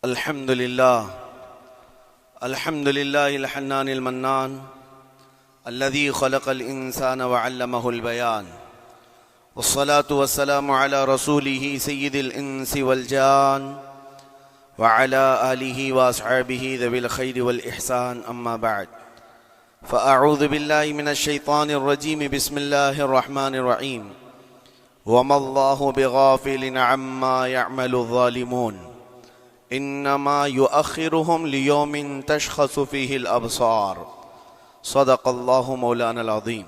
الحمد لله الحنان المنان الذي خلق الإنسان وعلمه البيان والصلاة والسلام على رسوله سيد الإنس والجان وعلى آله وأصحابه ذوي الخير والإحسان أما بعد فأعوذ بالله من الشيطان الرجيم بسم الله الرحمن الرحيم وما الله بغافل عما يعمل الظالمون انما يؤخرهم ليوم تشخص فيه الابصار صدق اللہ مولانا العظیم۔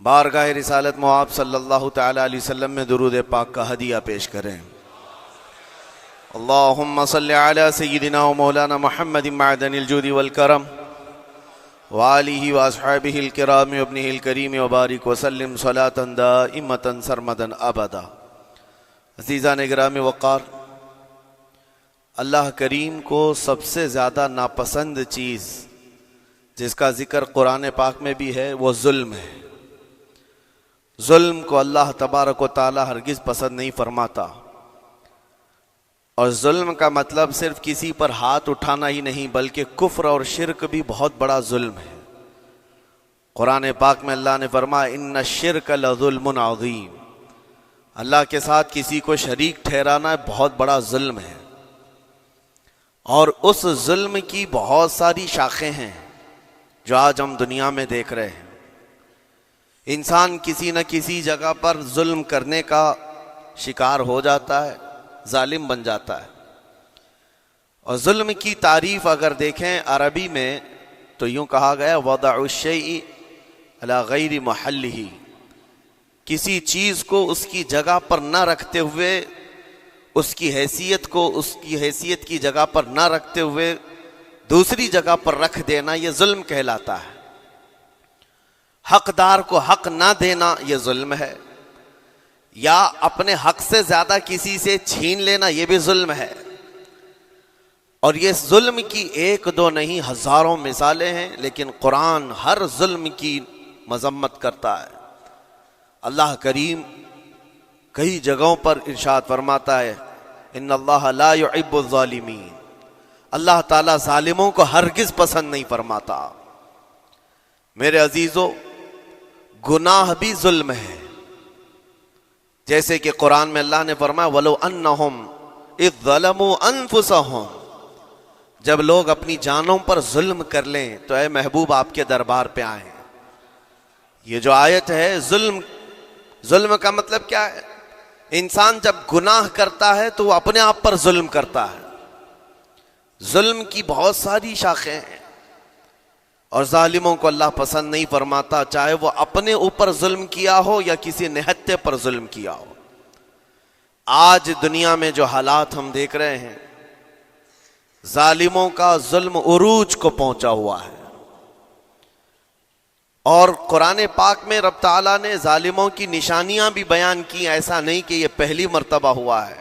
بارگاہ رسالت مواب صلی اللہ تعالی علیہ وسلم میں درود پاک کا ہدیہ پیش کریں۔ اللہم صلی علی سیدنا و مولانا محمد معدن الجود والکرم وآلہ واصحابہ الکرام وابنہ الکریم وبارک وسلم صلاة دائمة سرمدا ابدا۔ عزیزان گرامی وقار، اللہ کریم کو سب سے زیادہ ناپسند چیز جس کا ذکر قرآن پاک میں بھی ہے وہ ظلم ہے۔ ظلم کو اللہ تبارک و تعالی ہرگز پسند نہیں فرماتا، اور ظلم کا مطلب صرف کسی پر ہاتھ اٹھانا ہی نہیں بلکہ کفر اور شرک بھی بہت بڑا ظلم ہے۔ قرآن پاک میں اللہ نے فرمایا ان الشرک لظلم عظیم، اللہ کے ساتھ کسی کو شریک ٹھہرانا بہت بڑا ظلم ہے، اور اس ظلم کی بہت ساری شاخیں ہیں جو آج ہم دنیا میں دیکھ رہے ہیں۔ انسان کسی نہ کسی جگہ پر ظلم کرنے کا شکار ہو جاتا ہے، ظالم بن جاتا ہے۔ اور ظلم کی تعریف اگر دیکھیں عربی میں تو یوں کہا گیا وضع الشیء علی غیر محلہ، کسی چیز کو اس کی جگہ پر نہ رکھتے ہوئے، اس کی حیثیت کو اس کی حیثیت کی جگہ پر نہ رکھتے ہوئے دوسری جگہ پر رکھ دینا، یہ ظلم کہلاتا ہے۔ حقدار کو حق نہ دینا یہ ظلم ہے، یا اپنے حق سے زیادہ کسی سے چھین لینا یہ بھی ظلم ہے۔ اور یہ ظلم کی ایک دو نہیں ہزاروں مثالیں ہیں، لیکن قرآن ہر ظلم کی مذمت کرتا ہے۔ اللہ کریم کئی جگہوں پر ارشاد فرماتا ہے ان اللہ لا يحب الظالمین، اللہ تعالیٰ ظالموں کو ہرگز پسند نہیں فرماتا۔ میرے عزیزو، گناہ بھی ظلم ہے، جیسے کہ قرآن میں اللہ نے فرمایا وَلَوْ أَنَّهُمْ إِذْ ظَلَمُوا أَنفُسَهُمْ، جب لوگ اپنی جانوں پر ظلم کر لیں تو اے محبوب آپ کے دربار پہ آئیں۔ یہ جو آیت ہے، ظلم کا مطلب کیا ہے؟ انسان جب گناہ کرتا ہے تو وہ اپنے آپ پر ظلم کرتا ہے۔ ظلم کی بہت ساری شاخیں ہیں، اور ظالموں کو اللہ پسند نہیں فرماتا، چاہے وہ اپنے اوپر ظلم کیا ہو یا کسی نہتے پر ظلم کیا ہو۔ آج دنیا میں جو حالات ہم دیکھ رہے ہیں، ظالموں کا ظلم عروج کو پہنچا ہوا ہے، اور قرآن پاک میں رب تعالیٰ نے ظالموں کی نشانیاں بھی بیان کی، ایسا نہیں کہ یہ پہلی مرتبہ ہوا ہے۔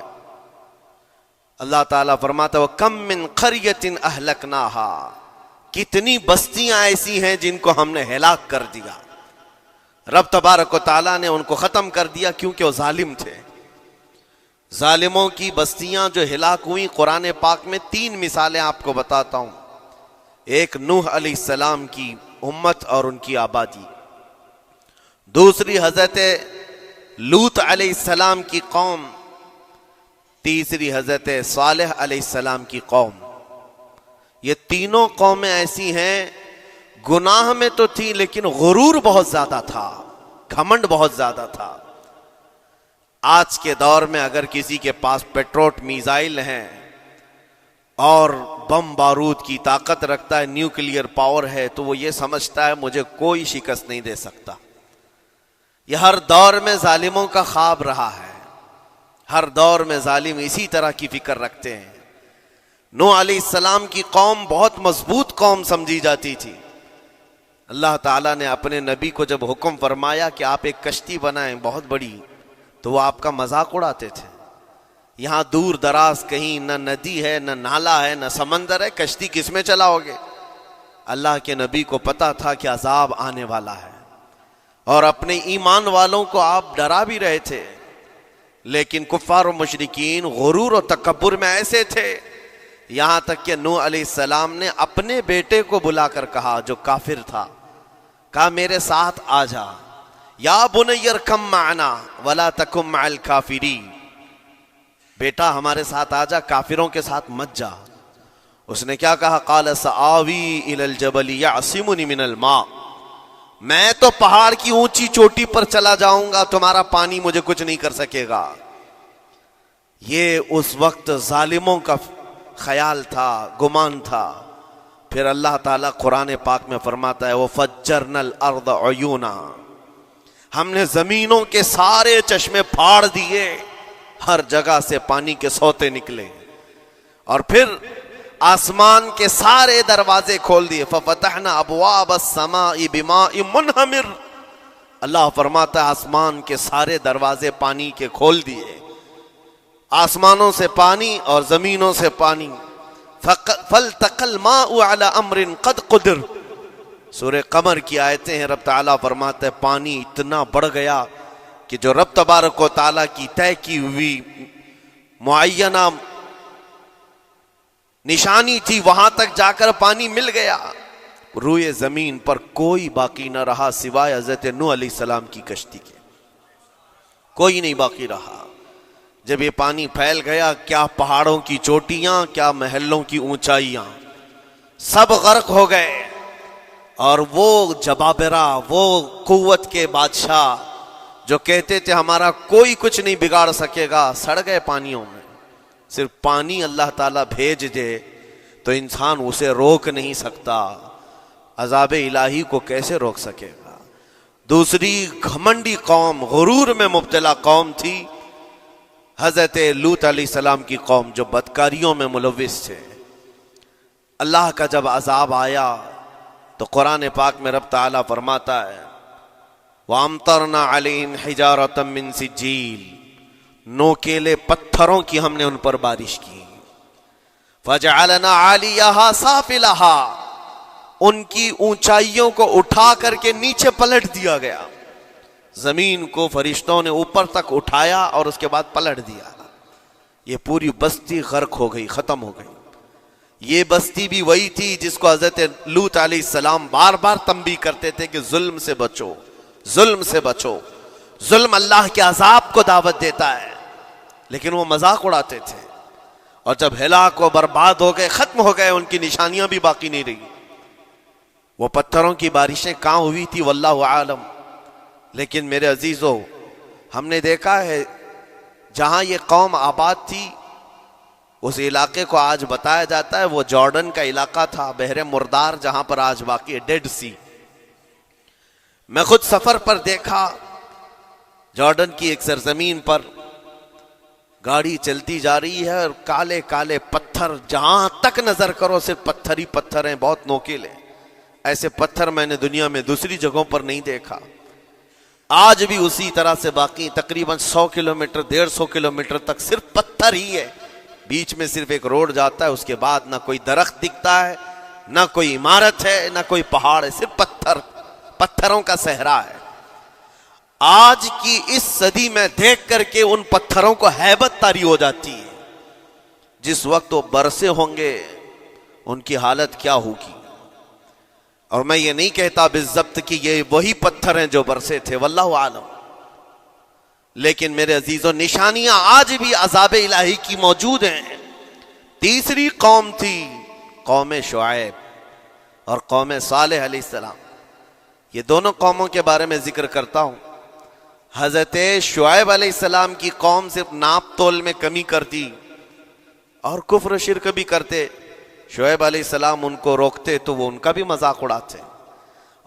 اللہ تعالیٰ فرماتا ہے وَكَم مِّن قَرْيَةٍ أَهْلَكْنَاهَا، کتنی بستیاں ایسی ہیں جن کو ہم نے ہلاک کر دیا۔ رب تبارک و تعالیٰ نے ان کو ختم کر دیا کیونکہ وہ ظالم تھے۔ ظالموں کی بستیاں جو ہلاک ہوئیں، قرآن پاک میں 3 مثالیں آپ کو بتاتا ہوں۔ ایک نوح علیہ السلام کی امت اور ان کی آبادی، دوسری حضرت لوط علیہ السلام کی قوم، تیسری حضرت صالح علیہ السلام کی قوم۔ یہ تینوں قومیں ایسی ہیں، گناہ میں تو تھی لیکن غرور بہت زیادہ تھا، گھمنڈ بہت زیادہ تھا۔ آج کے دور میں اگر کسی کے پاس پیٹروٹ میزائل ہیں اور بم بارود کی طاقت رکھتا ہے، نیوکلیئر پاور ہے، تو وہ یہ سمجھتا ہے مجھے کوئی شکست نہیں دے سکتا۔ یہ ہر دور میں ظالموں کا خواب رہا ہے، ہر دور میں ظالم اسی طرح کی فکر رکھتے ہیں۔ نوح علیہ السلام کی قوم بہت مضبوط قوم سمجھی جاتی تھی۔ اللہ تعالیٰ نے اپنے نبی کو جب حکم فرمایا کہ آپ ایک کشتی بنائیں بہت بڑی، تو وہ آپ کا مذاق اڑاتے تھے۔ یہاں دور دراز کہیں نہ ندی ہے، نہ نالا ہے، نہ سمندر ہے، کشتی کس میں چلاؤ گے؟ اللہ کے نبی کو پتا تھا کہ عذاب آنے والا ہے، اور اپنے ایمان والوں کو آپ ڈرا بھی رہے تھے، لیکن کفار و مشرکین غرور و تکبر میں ایسے تھے یہاں تک کہ نوح علیہ السلام نے اپنے بیٹے کو بلا کر کہا جو کافر تھا، کہا میرے ساتھ آ جا، یا بنی ارکم معنا ولا تکن مع الکافرین، بیٹا ہمارے ساتھ آ جا، کافروں کے ساتھ مت جا۔ اس نے کیا کہا؟ قال سآوی الی الجبل یعصمنی من الماء، میں تو پہاڑ کی اونچی چوٹی پر چلا جاؤں گا، تمہارا پانی مجھے کچھ نہیں کر سکے گا۔ یہ اس وقت ظالموں کا خیال تھا، گمان تھا۔ پھر اللہ تعالیٰ قرآن پاک میں فرماتا ہے وَفَجَّرْنَا الْأَرْضَ عُيُونًا، ہم نے زمینوں کے سارے چشمے پھاڑ دیے، ہر جگہ سے پانی کے سوتے نکلے، اور پھر آسمان کے سارے دروازے کھول دیے۔ فَفَتَحْنَا أَبْوَابَ السَّمَاءِ بِمَاءٍ مُنْهَمِرٍ، اللہ فرماتا ہے آسمان کے سارے دروازے پانی کے کھول دیے، آسمانوں سے پانی اور زمینوں سے پانی۔ فَالْتَقَى الْمَاءُ عَلَى أَمْرٍ قَدْ قُدِرَ، سورہ قمر کی آیتیں ہیں، رب تعالیٰ فرماتا ہے پانی اتنا بڑھ گیا کہ جو رب تبارک و تعالیٰ کی طے کی ہوئی معینہ نشانی تھی وہاں تک جا کر پانی مل گیا، روئے زمین پر کوئی باقی نہ رہا سوائے حضرت نوح علیہ السلام کی کشتی کے، کوئی نہیں باقی رہا۔ جب یہ پانی پھیل گیا، کیا پہاڑوں کی چوٹیاں، کیا محلوں کی اونچائیاں، سب غرق ہو گئے، اور وہ جبابرہ، وہ قوت کے بادشاہ جو کہتے تھے ہمارا کوئی کچھ نہیں بگاڑ سکے گا، سڑ گئے پانیوں میں۔ صرف پانی اللہ تعالیٰ بھیج دے تو انسان اسے روک نہیں سکتا، عذاب الہی کو کیسے روک سکے گا؟ دوسری گھمنڈی قوم، غرور میں مبتلا قوم تھی حضرت لوط علیہ السلام کی قوم، جو بدکاریوں میں ملوث تھے۔ اللہ کا جب عذاب آیا تو قرآن پاک میں رب تعالیٰ فرماتا ہے وَأَمْطَرْنَا عَلَيْهِمْ حِجَارَةً مِّن سِجِّيلٍ، نوکیلے پتھروں کی ہم نے ان پر بارش کی۔ فَجَعَلْنَا عَالِيَهَا سَافِلَهَا، ان کی اونچائیوں کو اٹھا کر کے نیچے پلٹ دیا گیا، زمین کو فرشتوں نے اوپر تک اٹھایا اور اس کے بعد پلٹ دیا، یہ پوری بستی غرق ہو گئی، ختم ہو گئی۔ یہ بستی بھی وہی تھی جس کو حضرت لوط علیہ السلام بار بار تنبیہ کرتے تھے کہ ظلم سے بچو، ظلم سے بچو، ظلم اللہ کے عذاب کو دعوت دیتا ہے، لیکن وہ مذاق اڑاتے تھے، اور جب ہلاک و برباد ہو گئے، ختم ہو گئے، ان کی نشانیاں بھی باقی نہیں رہی۔ وہ پتھروں کی بارشیں کہاں ہوئی تھی واللہ عالم، لیکن میرے عزیزو ہم نے دیکھا ہے جہاں یہ قوم آباد تھی اس علاقے کو آج بتایا جاتا ہے وہ جارڈن کا علاقہ تھا، بحر مردار، جہاں پر آج باقی ہے ڈیڈ سی۔ میں خود سفر پر دیکھا، جارڈن کی ایک سرزمین پر گاڑی چلتی جا رہی ہے اور کالے کالے پتھر، جہاں تک نظر کرو صرف پتھر ہی پتھر ہیں، بہت نوکیلے، ایسے پتھر میں نے دنیا میں دوسری جگہوں پر نہیں دیکھا۔ آج بھی اسی طرح سے باقی تقریباً 100 کلومیٹر 150 کلومیٹر تک صرف پتھر ہی ہے، بیچ میں صرف ایک روڈ جاتا ہے، اس کے بعد نہ کوئی درخت دکھتا ہے، نہ کوئی عمارت ہے، نہ کوئی پہاڑ ہے، صرف پتھر، پتھروں کا صحرا ہے۔ آج کی اس صدی میں دیکھ کر کے ان پتھروں کو ہیبت طاری ہو جاتی ہے، جس وقت وہ برسے ہوں گے ان کی حالت کیا ہوگی۔ اور میں یہ نہیں کہتا بالضبط کہ یہ وہی پتھر ہیں جو برسے تھے، واللہ عالم، لیکن میرے عزیزوں نشانیاں آج بھی عذاب الہی کی موجود ہیں۔ تیسری قوم تھی قوم شعیب اور قوم صالح علیہ السلام، یہ دونوں قوموں کے بارے میں ذکر کرتا ہوں۔ حضرت شعیب علیہ السلام کی قوم صرف ناپ تول میں کمی کرتی اور کفر و شرک بھی کرتے، شعیب علیہ السلام ان کو روکتے تو وہ ان کا بھی مذاق اڑاتے،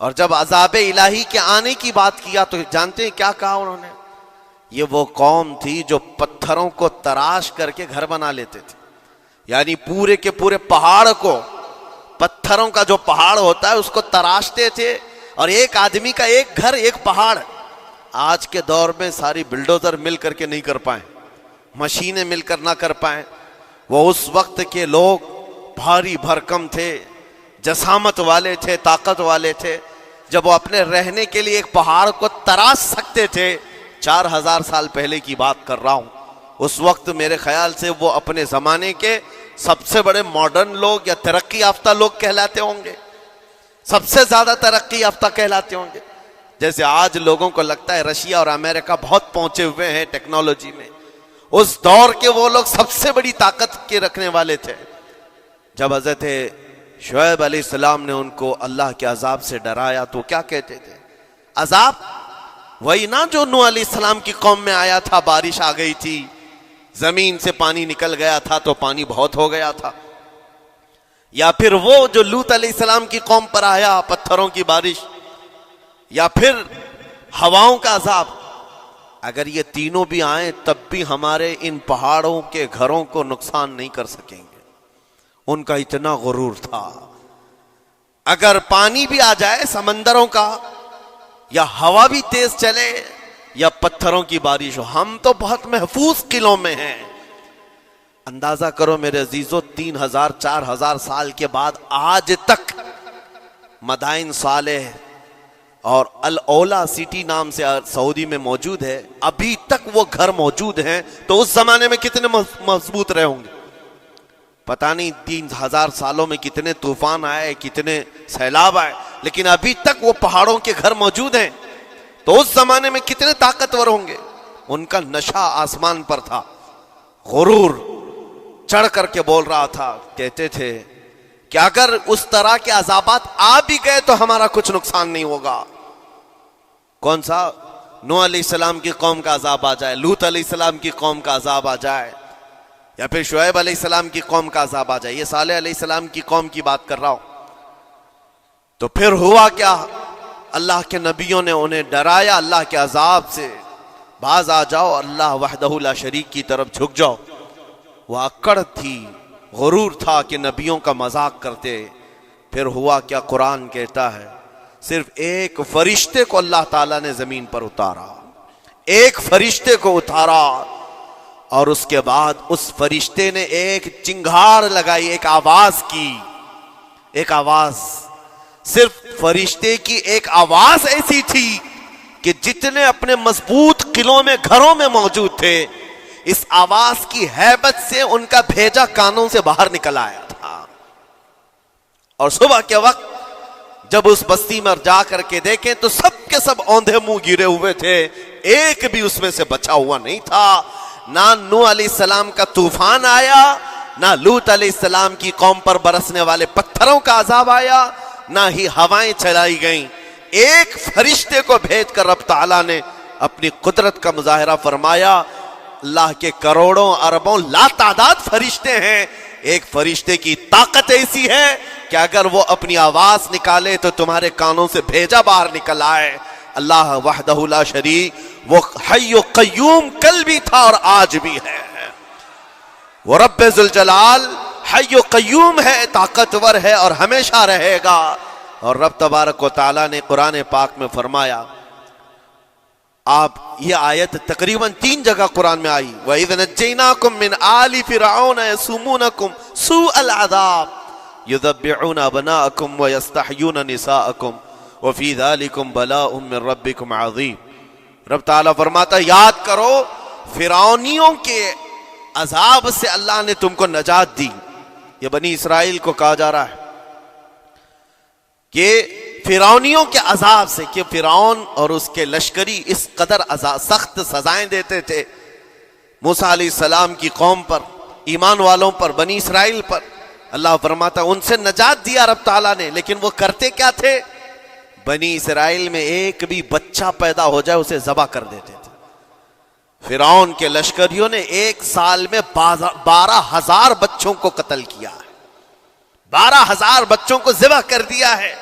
اور جب عذاب الہی کے آنے کی بات کیا تو جانتے ہیں کیا کہا انہوں نے؟ یہ وہ قوم تھی جو پتھروں کو تراش کر کے گھر بنا لیتے تھے، یعنی پورے کے پورے پہاڑ کو، پتھروں کا جو پہاڑ ہوتا ہے اس کو تراشتے تھے، اور ایک آدمی کا ایک گھر ایک پہاڑ۔ آج کے دور میں ساری بلڈوزر مل کر کے نہیں کر پائیں، مشینیں مل کر نہ کر پائیں، وہ اس وقت کے لوگ بھاری بھرکم تھے، جسامت والے تھے، طاقت والے تھے، جب وہ اپنے رہنے کے لیے ایک پہاڑ کو تراش سکتے تھے۔ 4000 سال پہلے کی بات کر رہا ہوں، اس وقت میرے خیال سے وہ اپنے زمانے کے سب سے بڑے ماڈرن لوگ یا ترقی یافتہ لوگ کہلاتے ہوں گے، سب سے زیادہ ترقی یافتہ کہلاتے ہوں گے. جیسے آج لوگوں کو لگتا ہے رشیا اور امریکہ بہت پہنچے ہوئے ہیں ٹیکنالوجی میں، اس دور کے وہ لوگ سب سے بڑی طاقت کے رکھنے والے تھے. جب حضرت شعیب علیہ السلام نے ان کو اللہ کے عذاب سے ڈرایا تو کیا کہتے تھے؟ عذاب وہی نا جو نوح علیہ السلام کی قوم میں آیا تھا، بارش آ گئی تھی، زمین سے پانی نکل گیا تھا تو پانی بہت ہو گیا تھا. یا پھر وہ جو لوط علیہ السلام کی قوم پر آیا، پتھروں کی بارش، یا پھر ہواؤں کا عذاب. اگر یہ تینوں بھی آئیں تب بھی ہمارے ان پہاڑوں کے گھروں کو نقصان نہیں کر سکیں گے. ان کا اتنا غرور تھا. اگر پانی بھی آ جائے سمندروں کا، یا ہوا بھی تیز چلے، یا پتھروں کی بارش ہو، ہم تو بہت محفوظ قلعوں میں ہیں. اندازہ کرو میرے عزیزو، 3000 4000 سال کے بعد آج تک مدائن صالح اور الاولا سٹی نام سے سعودی میں موجود ہے، ابھی تک وہ گھر موجود ہیں. تو اس زمانے میں کتنے مضبوط رہے ہوں گے؟ پتہ نہیں 3000 سالوں میں کتنے طوفان آئے، کتنے سیلاب آئے، لیکن ابھی تک وہ پہاڑوں کے گھر موجود ہیں. تو اس زمانے میں کتنے طاقتور ہوں گے. ان کا نشہ آسمان پر تھا، غرور چڑھ کر کے بول رہا تھا. کہتے تھے کہ اگر اس طرح کے عذابات آ بھی گئے تو ہمارا کچھ نقصان نہیں ہوگا. کون سا؟ نوح علیہ السلام کی قوم کا عذاب آ جائے، لوط علیہ السلام کی قوم کا عذاب آ جائے، یا پھر شعیب علیہ السلام کی قوم کا عذاب آ جائے. یہ صالح علیہ السلام کی قوم کی بات کر رہا ہوں. تو پھر ہوا کیا؟ اللہ کے نبیوں نے انہیں ڈرایا اللہ کے عذاب سے. باز آ جاؤ، اللہ وحدہ لا شریک کی طرف جھک جاؤ. وہ اکڑ تھی، غرور تھا کہ نبیوں کا مذاق کرتے. پھر ہوا کیا؟ قرآن کہتا ہے صرف ایک فرشتے کو اللہ تعالیٰ نے زمین پر اتارا، ایک فرشتے کو اتارا، اور اس کے بعد اس فرشتے نے ایک چنگھاڑ لگائی، ایک آواز کی. ایک آواز، صرف فرشتے کی ایک آواز ایسی تھی کہ جتنے اپنے مضبوط قلعوں میں گھروں میں موجود تھے، اس آواز کی ہیبت سے ان کا بھیجا کانوں سے باہر نکل آیا تھا. اور صبح کے وقت جب اس بستی میں جا کر کے دیکھیں تو سب کے سب اوندھے منہ گرے ہوئے تھے، ایک بھی اس میں سے بچا ہوا نہیں تھا. نہ نوح علیہ السلام کا طوفان آیا، نہ لوط علیہ السلام کی قوم پر برسنے والے پتھروں کا عذاب آیا، نہ ہی ہوائیں چلائی گئیں. ایک فرشتے کو بھیج کر رب تعالیٰ نے اپنی قدرت کا مظاہرہ فرمایا. اللہ کے کروڑوں اربوں لا تعداد فرشتے ہیں، ایک فرشتے کی طاقت ایسی ہے کہ اگر وہ اپنی آواز نکالے تو تمہارے کانوں سے بھیجا باہر نکل آئے. اللہ وحدہ لا شریک، وہ حی و قیوم کل بھی تھا اور آج بھی ہے. وہ رب ذوالجلال حی و قیوم ہے، طاقتور ہے اور ہمیشہ رہے گا. اور رب تبارک و تعالیٰ نے قرآن پاک میں فرمایا، آپ یہ آیت تقریباً 3 جگہ قرآن میں آئی، وَإِذْ نَجَّيْنَاكُمْ مِنْ آلِ فِرْعَوْنَ يَسُومُونَكُمْ سُوءَ الْعَذَابِ يُذَبِّحُونَ أَبْنَاءَكُمْ وَيَسْتَحْيُونَ نِسَاءَكُمْ وَفِي ذَلِكُمْ بَلَاءٌ مِّن رَبِّكُمْ عَظِيمٌ. رب تعالیٰ فرماتا یاد کرو فرعونیوں کے عذاب سے اللہ نے تم کو نجات دی. یہ بنی اسرائیل کو کہا جا رہا ہے کہ فرعونیوں کے عذاب سے، کہ فرعون اور اس کے لشکری اس قدر سخت سزائیں دیتے تھے موسیٰ علیہ السلام کی قوم پر، ایمان والوں پر، بنی اسرائیل پر. اللہ فرماتا ان سے نجات دیا رب تعالیٰ نے. لیکن وہ کرتے کیا تھے؟ بنی اسرائیل میں ایک بھی بچہ پیدا ہو جائے اسے ذبح کر دیتے تھے. فرعون کے لشکریوں نے ایک سال میں 12,000 بچوں کو قتل کیا ہے، 12,000 بچوں کو ذبح کر دیا ہے.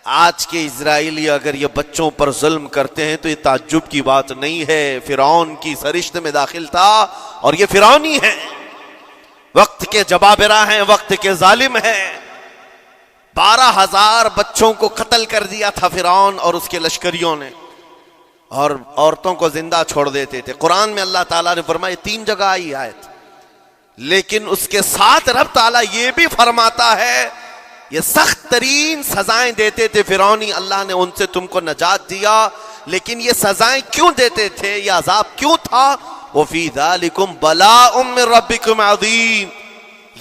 آج کے اسرائیلی اگر یہ بچوں پر ظلم کرتے ہیں تو یہ تعجب کی بات نہیں ہے. فرعون کی سرشت میں داخل تھا اور یہ فرعونی ہے، وقت کے جبابرہ ہیں، وقت کے ظالم ہیں. 12,000 بچوں کو قتل کر دیا تھا فرعون اور اس کے لشکریوں نے، اور عورتوں کو زندہ چھوڑ دیتے تھے. قرآن میں اللہ تعالیٰ نے فرمایا 3 جگہ آئی آیت، لیکن اس کے ساتھ رب تعالیٰ یہ بھی فرماتا ہے یہ سخت ترین سزائیں دیتے تھے فرعونی، اللہ نے ان سے تم کو نجات دیا. لیکن یہ سزائیں کیوں دیتے تھے، یہ عذاب کیوں تھا؟ وَفِي ذَلِكُمْ بَلَاءٌ مِّن رَبِّكُمْ عَظِيمٌ.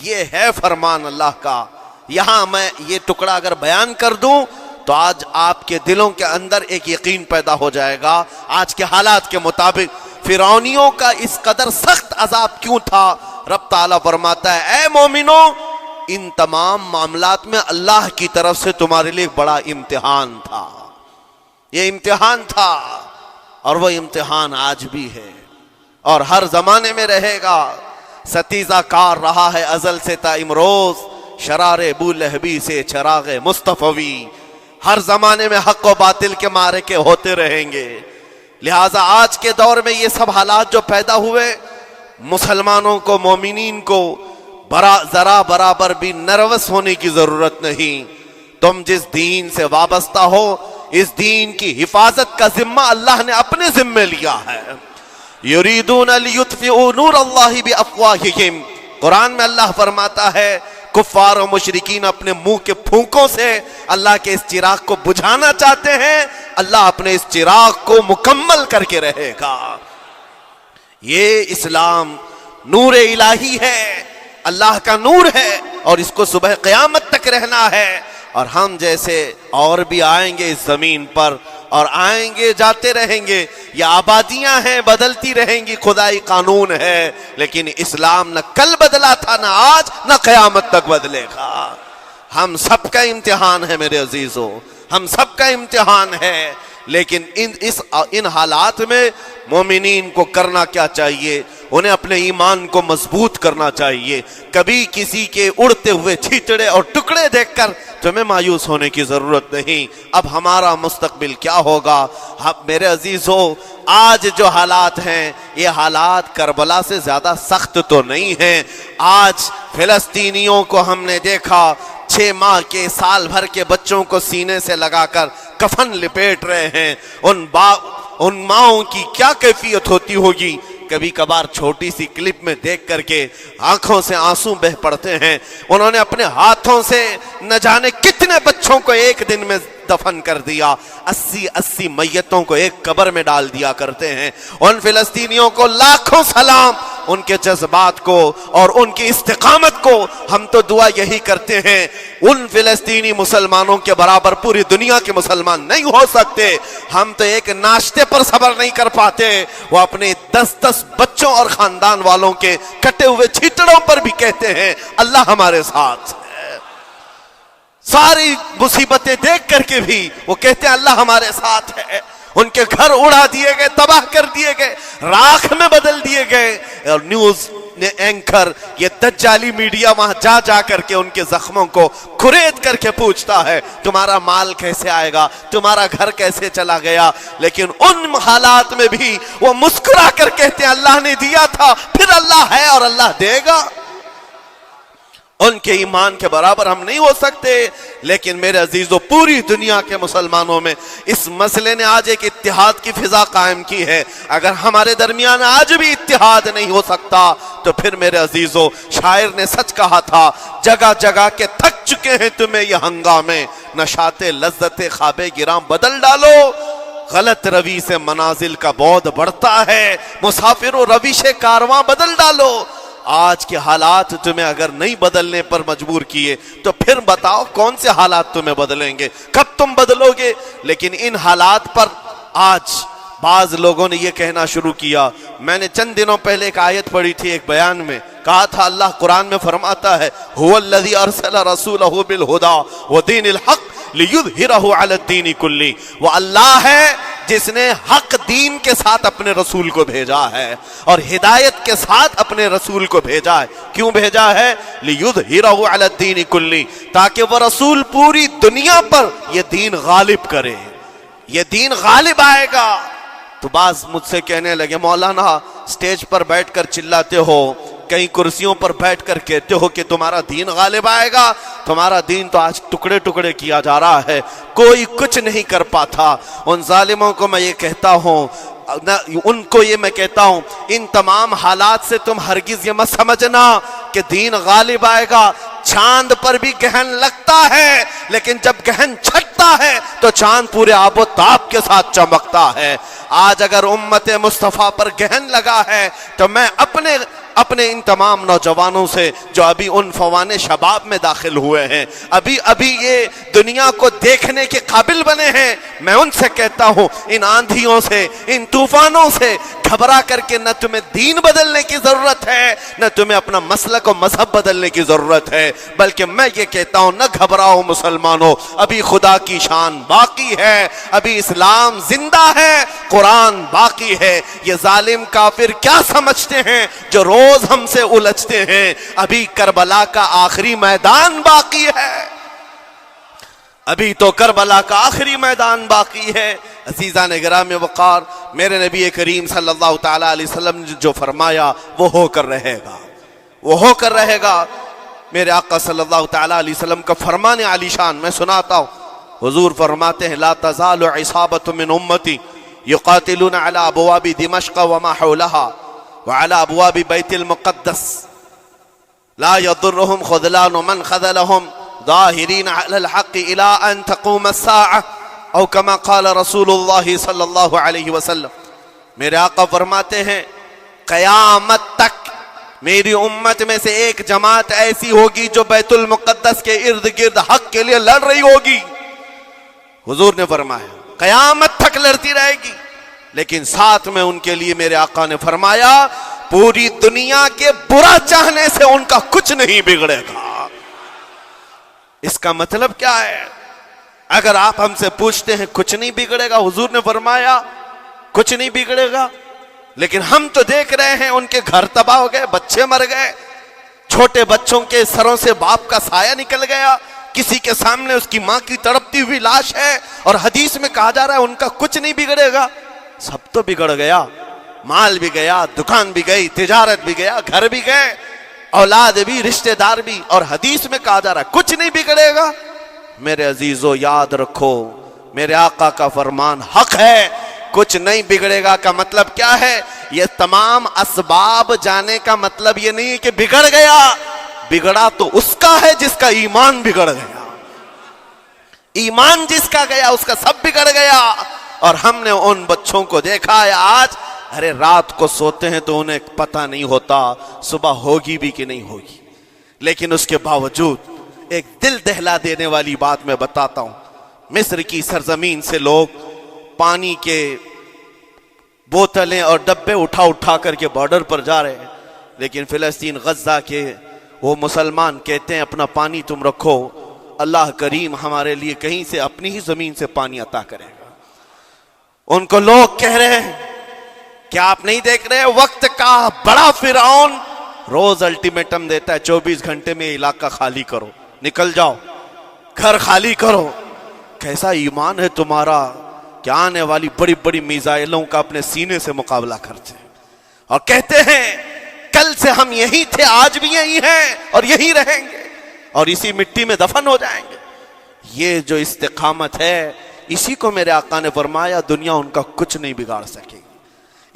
یہ ہے فرمان اللہ کا. یہاں میں یہ ٹکڑا اگر بیان کر دوں تو آج آپ کے دلوں کے اندر ایک یقین پیدا ہو جائے گا. آج کے حالات کے مطابق فرعونیوں کا اس قدر سخت عذاب کیوں تھا؟ رب تعالیٰ فرماتا ہے اے مومنو، ان تمام معاملات میں اللہ کی طرف سے تمہارے لیے بڑا امتحان تھا. یہ امتحان تھا اور وہ امتحان آج بھی ہے اور ہر زمانے میں رہے گا. ستیزہ کار رہا ہے ازل سے تا امروز، شرار ابو لہبی سے چراغ مصطفی. ہر زمانے میں حق و باطل کے معرکے ہوتے رہیں گے. لہٰذا آج کے دور میں یہ سب حالات جو پیدا ہوئے، مسلمانوں کو، مومنین کو ذرا برابر بھی نروس ہونے کی ضرورت نہیں. تم جس دین سے وابستہ ہو، اس دین کی حفاظت کا ذمہ اللہ نے اپنے ذمے لیا ہے. یریدون لیطفئوا نور اللہ بافواہہم. قرآن میں اللہ فرماتا ہے کفار و مشرکین اپنے منہ کے پھونکوں سے اللہ کے اس چراغ کو بجھانا چاہتے ہیں، اللہ اپنے اس چراغ کو مکمل کر کے رہے گا. یہ اسلام نور الہی ہے، اللہ کا نور ہے اور اس کو صبح قیامت تک رہنا ہے. اور ہم جیسے اور بھی آئیں گے اس زمین پر اور آئیں گے جاتے رہیں گے. یہ آبادیاں ہیں، بدلتی رہیں گی، خدائی قانون ہے، لیکن اسلام نہ کل بدلا تھا، نہ آج، نہ قیامت تک بدلے گا. ہم سب کا امتحان ہے میرے عزیزو، ہم سب کا امتحان ہے. لیکن ان حالات میں مومنین کو کرنا کیا چاہیے؟ انہیں اپنے ایمان کو مضبوط کرنا چاہیے. کبھی کسی کے اڑتے ہوئے چھیتڑے اور ٹکڑے دیکھ کر تمہیں مایوس ہونے کی ضرورت نہیں. اب ہمارا مستقبل کیا ہوگا؟ میرے عزیزو، آج جو حالات ہیں یہ حالات کربلا سے زیادہ سخت تو نہیں ہیں. آج فلسطینیوں کو ہم نے دیکھا 6 ماہ کے، سال بھر کے بچوں کو سینے سے لگا کر کفن لپیٹ رہے ہیں. ان ماؤں کی کیا کیفیت ہوتی ہوگی؟ کبھی کبھار چھوٹی سی کلپ میں دیکھ کر کے آنکھوں سے آنسو بہ پڑتے ہیں. انہوں نے اپنے ہاتھوں سے نہ جانے کتنے بچوں کو ایک دن میں دفن کر دیا. 80 میتوں کو ایک قبر میں ڈال دیا کرتے ہیں. ان فلسطینیوں کو لاکھوں سلام، ان کے جذبات کو اور ان کی استقامت کو. ہم تو دعا یہی کرتے ہیں ان فلسطینی مسلمانوں کے برابر پوری دنیا کے مسلمان نہیں ہو سکتے. ہم تو ایک ناشتے پر صبر نہیں کر پاتے، وہ اپنے 10 بچوں اور خاندان والوں کے کٹے ہوئے چھیتڑوں پر بھی کہتے ہیں اللہ ہمارے ساتھ ہے. ساری مصیبتیں دیکھ کر کے بھی وہ کہتے ہیں اللہ ہمارے ساتھ ہے. ان کے گھر اڑا دیے گئے، تباہ کر دیے گئے، راکھ میں بدل دیے گئے. اور نیوز اینکر، یہ دجالی میڈیا وہاں جا کر کے ان کے زخموں کو کھرید کر کے پوچھتا ہے تمہارا مال کیسے آئے گا، تمہارا گھر کیسے چلا گیا. لیکن ان حالات میں بھی وہ مسکرا کر کہتے ہیں اللہ نے دیا تھا، پھر اللہ ہے اور اللہ دے گا. ان کے ایمان کے برابر ہم نہیں ہو سکتے. لیکن میرے عزیزو، پوری دنیا کے مسلمانوں میں اس مسئلے نے آج ایک اتحاد کی فضا قائم کی ہے. اگر ہمارے درمیان آج بھی اتحاد نہیں ہو سکتا تو پھر میرے عزیزو، شاعر نے سچ کہا تھا جگہ جگہ کے تھک چکے ہیں تمہیں یہ ہنگامے، نشاط لذت خواب گراں بدل ڈالو. غلط روی سے منازل کا بعد بڑھتا ہے، مسافرو روش کارواں بدل ڈالو. آج کے حالات تمہیں اگر نہیں بدلنے پر مجبور کیے تو پھر بتاؤ کون سے حالات تمہیں بدلیں گے، کب تم بدلو گے؟ لیکن ان حالات پر آج بعض لوگوں نے یہ کہنا شروع کیا. میں نے چند دنوں پہلے ایک آیت پڑھی تھی، ایک بیان میں کہا تھا اللہ قرآن میں فرماتا ہے هو الذی ارسل رسولہ بالہدی ودین الحق لیظہرہ علی الدین کلہ. وہ اللہ ہے جس نے حق دین کے ساتھ اپنے رسول کو بھیجا ہے اور ہدایت کے ساتھ اپنے رسول کو بھیجا ہے. کیوں بھیجا ہے؟ لیظہرہ علی الدین کلہ، تاکہ وہ رسول پوری دنیا پر یہ دین غالب کرے. یہ دین غالب آئے گا. تو بعض مجھ سے کہنے لگے مولانا سٹیج پر بیٹھ کر چلاتے ہو، کئی کرسیوں پر بیٹھ کر کہتے ہو کہ تمہارا دین غالب آئے گا. تمہارا دین تو آج ٹکڑے ٹکڑے کیا جا رہا ہے، کوئی کچھ نہیں کر پاتا. ان ظالموں کو میں یہ کہتا ہوں، ان کو یہ میں کہتا ہوں، ان تمام حالات سے تم ہرگز یہ مت سمجھنا کہ دین غالب آئے گا. چاند پر بھی گہن لگتا ہے، لیکن جب گہن چھٹتا ہے تو چاند پورے آب و تاب کے ساتھ چمکتا ہے. آج اگر امت مصطفیٰ پر گہن لگا ہے تو میں اپنے اپنے ان تمام نوجوانوں سے جو ابھی ان فوان شباب میں داخل ہوئے ہیں، ابھی یہ دنیا کو دیکھنے کے قابل بنے ہیں، میں ان سے کہتا ہوں ان آندھیوں سے، ان طوفانوں سے گھبرا کر کے نہ تمہیں دین بدلنے کی ضرورت ہے، نہ تمہیں اپنا مسلک و مذہب بدلنے کی ضرورت ہے، بلکہ میں یہ کہتا ہوں نہ گھبراؤ مسلمانوں، ابھی خدا کی شان باقی ہے، ابھی اسلام زندہ ہے، قرآن باقی ہے۔ یہ ظالم کافر کیا سمجھتے ہیں جو روز ہم سے الجھتے ہیں؟ ابھی کربلا کا آخری میدان باقی ہے، ابھی تو کربلا کا آخری میدان باقی ہے۔ عزیزان گرامی وقار، میرے نبی کریم صلی اللہ تعالی علیہ وسلم نے جو فرمایا وہ ہو کر رہے گا، وہ ہو کر رہے گا۔ میرے آقا صلی اللہ تعالی علیہ وسلم کا فرمان عالی شان میں سناتا ہوں۔ حضور فرماتے ہیں لا تزال عصابۃ من امتی یقاتلون علی ابواب دمشق وما حولها وعلى ابواب بیت المقدس لا يضرهم خذلان من خذلهم ظاہرین علی الحق الى ان تقوم الساعة او کما قال رسول اللہ صلی اللہ علیہ وسلم۔ میرے آقا فرماتے ہیں قیامت تک میری امت میں سے ایک جماعت ایسی ہوگی جو بیت المقدس کے ارد گرد حق کے لیے لڑ رہی ہوگی۔ حضور نے فرمایا قیامت تک لڑتی رہے گی، لیکن ساتھ میں ان کے لیے میرے آقا نے فرمایا پوری دنیا کے برا چاہنے سے ان کا کچھ نہیں بگڑے گا۔ اس کا مطلب کیا ہے؟ اگر آپ ہم سے پوچھتے ہیں کچھ نہیں بگڑے گا، حضور نے فرمایا کچھ نہیں بگڑے گا، لیکن ہم تو دیکھ رہے ہیں ان کے گھر تباہ ہو گئے، بچے مر گئے، چھوٹے بچوں کے سروں سے باپ کا سایہ نکل گیا، کسی کے سامنے اس کی ماں کی تڑپتی ہوئی لاش ہے، اور حدیث میں کہا جا رہا ہے ان کا کچھ نہیں بگڑے گا۔ سب تو بگڑ گیا، مال بھی گیا، دکان بھی گئی، تجارت بھی گیا، گھر بھی گئے، اولاد بھی، رشتہ دار بھی، اور حدیث میں کہا جا رہا ہے کچھ نہیں بگڑے گا۔ میرے عزیزو یاد رکھو میرے آقا کا فرمان حق ہے، کچھ نہیں بگڑے گا کا مطلب کیا ہے؟ یہ تمام اسباب جانے کا مطلب یہ نہیں کہ بگڑ گیا، بگڑا تو اس کا ہے جس کا ایمان بگڑ گیا، ایمان جس کا گیا اس کا سب بگڑ گیا۔ اور ہم نے ان بچوں کو دیکھا ہے آج، ارے رات کو سوتے ہیں تو انہیں پتہ نہیں ہوتا صبح ہوگی بھی کہ نہیں ہوگی، لیکن اس کے باوجود ایک دل دہلا دینے والی بات میں بتاتا ہوں۔ مصر کی سرزمین سے لوگ پانی کے بوتلیں اور ڈبے اٹھا کر کے بارڈر پر جا رہے ہیں، لیکن فلسطین غزہ کے وہ مسلمان کہتے ہیں اپنا پانی تم رکھو، اللہ کریم ہمارے لیے کہیں سے اپنی ہی زمین سے پانی عطا کرے گا۔ ان کو لوگ کہہ رہے ہیں کیا آپ نہیں دیکھ رہے وقت کا بڑا فرعون روز الٹیمیٹم دیتا ہے 24 گھنٹے میں علاقہ خالی کرو، نکل جاؤ، گھر خالی کرو۔ کیسا ایمان ہے تمہارا کہ آنے والی بڑی بڑی میزائلوں کا اپنے سینے سے مقابلہ کرتے ہیں، اور کہتے ہیں کل سے ہم یہی تھے، آج بھی یہی ہیں اور یہی رہیں گے اور اسی مٹی میں دفن ہو جائیں گے۔ یہ جو استقامت ہے اسی کو میرے آقا نے فرمایا دنیا ان کا کچھ نہیں بگاڑ سکے گی۔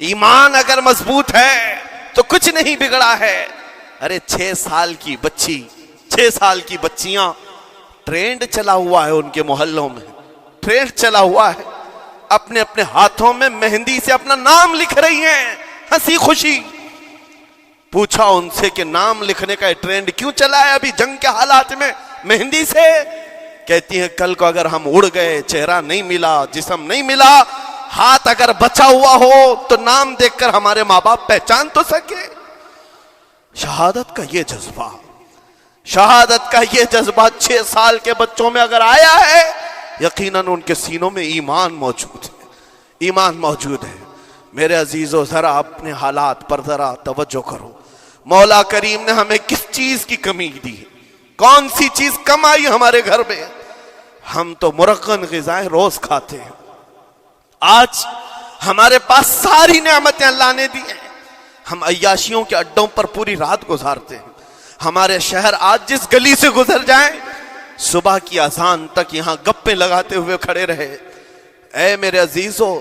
ایمان اگر مضبوط ہے تو کچھ نہیں بگڑا ہے۔ ارے 6 سال کی بچی، 6 سال کی بچیاں، ٹرینڈ چلا ہوا ہے ان کے محلوں میں، ٹرینڈ چلا ہوا ہے، اپنے اپنے ہاتھوں میں مہندی سے اپنا نام لکھ رہی ہیں، ہنسی خوشی۔ پوچھا ان سے کہ نام لکھنے کا ٹرینڈ کیوں چلا ہے ابھی جنگ کے حالات میں مہندی سے؟ کہتی ہیں کل کو اگر ہم اڑ گئے، چہرہ نہیں ملا، جسم نہیں ملا، ہاتھ اگر بچا ہوا ہو تو نام دیکھ کر ہمارے ماں باپ پہچان تو سکے۔ شہادت کا یہ جذبہ، شہادت کا یہ جذبہ 6 سال کے بچوں میں اگر آیا ہے، یقیناً ان کے سینوں میں ایمان موجود ہے، ایمان موجود ہے۔ میرے عزیزو ذرا اپنے حالات پر ذرا توجہ کرو، مولا کریم نے ہمیں کس چیز کی کمی دی ہے؟ کون سی چیز کم آئی ہمارے گھر میں؟ ہم تو مرغن غذائیں روز کھاتے ہیں، آج ہمارے پاس ساری نعمتیں اللہ نے دی ہیں، ہم عیاشیوں کے اڈوں پر پوری رات گزارتے ہیں۔ ہمارے شہر آج جس گلی سے گزر جائیں صبح کی اذان تک یہاں گپیں لگاتے ہوئے کھڑے رہے۔ اے میرے عزیزو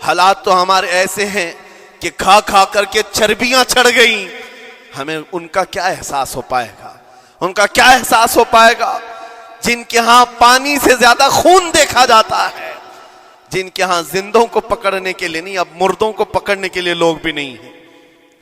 حالات تو ہمارے ایسے ہیں کہ کھا کھا کر کے چربیاں چڑھ گئیں، ہمیں ان کا کیا احساس ہو پائے گا؟ ان کا کیا احساس ہو پائے گا جن کے ہاں پانی سے زیادہ خون دیکھا جاتا ہے، جن کے ہاں زندوں کو پکڑنے کے لیے نہیں اب مردوں کو پکڑنے کے لیے لوگ بھی نہیں ہیں۔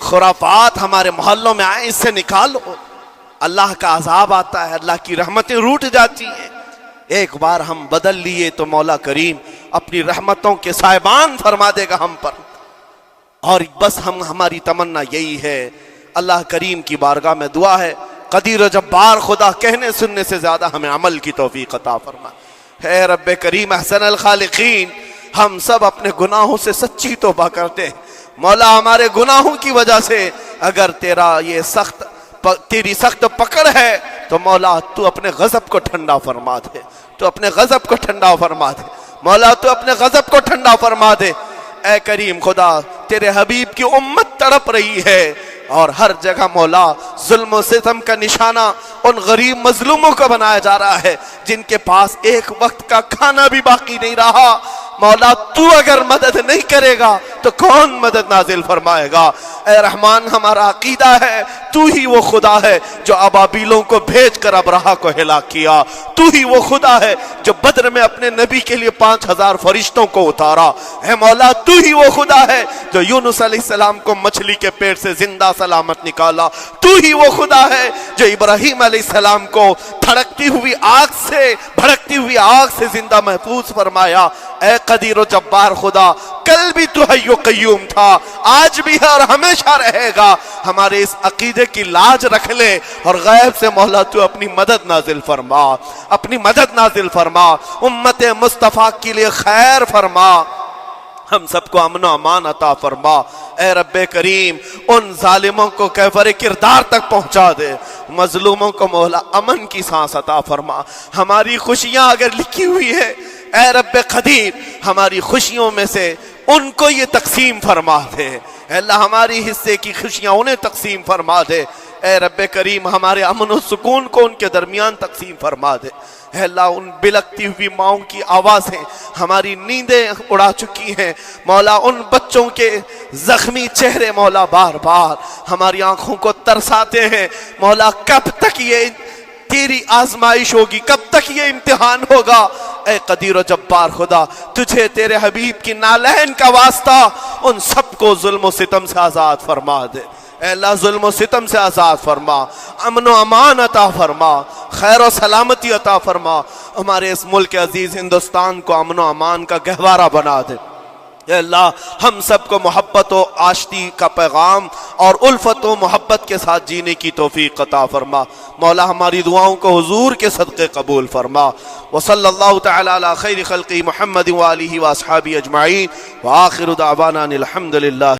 خرافات ہمارے محلوں میں آئے، اس سے نکالو۔ اللہ کا عذاب آتا ہے، اللہ کی رحمتیں روٹ جاتی ہیں۔ ایک بار ہم بدل لیے تو مولا کریم اپنی رحمتوں کے سائبان فرما دے گا ہم پر، اور بس ہماری تمنا یہی ہے۔ اللہ کریم کی بارگاہ میں دعا ہے، قدیر و جبار خدا کہنے سننے سے زیادہ ہمیں عمل کی توفیق عطا فرما۔ اے رب کریم احسن الخالقین، ہم سب اپنے گناہوں سے سچی توبہ کرتے ہیں مولا۔ ہمارے گناہوں کی وجہ سے اگر تیری سخت پکڑ ہے تو مولا تو اپنے غضب کو ٹھنڈا فرما دے، تو اپنے غضب کو ٹھنڈا فرما دے مولا، تو اپنے غضب کو ٹھنڈا فرما دے۔ اے کریم خدا، تیرے حبیب کی امت تڑپ رہی ہے، اور ہر جگہ مولا ظلم و ستم کا نشانہ ان غریب مظلوموں کو بنایا جا رہا ہے جن کے پاس ایک وقت کا کھانا بھی باقی نہیں رہا۔ مولا تو اگر مدد نہیں کرے گا تو کون مدد نازل فرمائے گا؟ اے رحمان، ہمارا عقیدہ ہے تو ہی وہ خدا ہے جو ابابیلوں کو بھیج کر ابرہہ کو ہلاک کیا، تو ہی وہ خدا ہے جو بدر میں اپنے نبی کے لیے 5000 فرشتوں کو اتارا۔ اے مولا، تو ہی وہ خدا ہے جو یونس علیہ السلام کو مچھلی کے پیٹ سے زندہ سلامت نکالا، تو ہی وہ خدا ہے جو ابراہیم علیہ السلام کو بھڑکتی ہوئی آگ سے زندہ محفوظ فرمایا۔ اے قدیر و جبار خدا، کل بھی تو حی و قیوم تھا، آج بھی ہے اور ہمیشہ رہے گا۔ ہمارے اس عقیدے کی لاج رکھ لے، اور غیب سے مولا تو اپنی مدد نازل فرما، اپنی مدد نازل فرما، امت مصطفیٰ کے لیے خیر فرما، ہم سب کو امن و امان عطا فرما۔ اے رب کریم، ان ظالموں کو کیفر کردار تک پہنچا دے، مظلوموں کو مولا امن کی سانس عطا فرما۔ ہماری خوشیاں اگر لکھی ہوئی ہے اے رب قدیر، ہماری خوشیوں میں سے ان کو یہ تقسیم فرما دے۔ اے اللہ، ہماری حصے کی خوشیاں انہیں تقسیم فرما دے۔ اے رب کریم، ہمارے امن و سکون کو ان کے درمیان تقسیم فرما دے۔ اے اللہ، ان بلکتی ہوئی ماؤں کی آوازیں ہماری نیندیں اڑا چکی ہیں مولا، ان بچوں کے زخمی چہرے مولا بار بار ہماری آنکھوں کو ترساتے ہیں مولا۔ کب تک یہ تیری آزمائش ہوگی، کب تک یہ امتحان ہوگا؟ اے قدیر و جبار خدا، تجھے تیرے حبیب کی نالین کا واسطہ ان سب کو ظلم و ستم سے آزاد فرما دے۔ اے اللہ، ظلم و ستم سے آزاد فرما، امن و امان عطا فرما، خیر و سلامتی عطا فرما، ہمارے اس ملک عزیز ہندوستان کو امن و امان کا گہوارہ بنا دے۔ اے اللہ، ہم سب کو محبت و آشتی کا پیغام اور الفت و محبت کے ساتھ جینے کی توفیق عطا فرما مولا۔ ہماری دعاؤں کو حضور کے صدقے قبول فرما۔ وصلی اللہ تعالی علی خیر خلقہ محمد وآلہ واصحابہ اجمعین، وآخر دعوانا الحمد للہ۔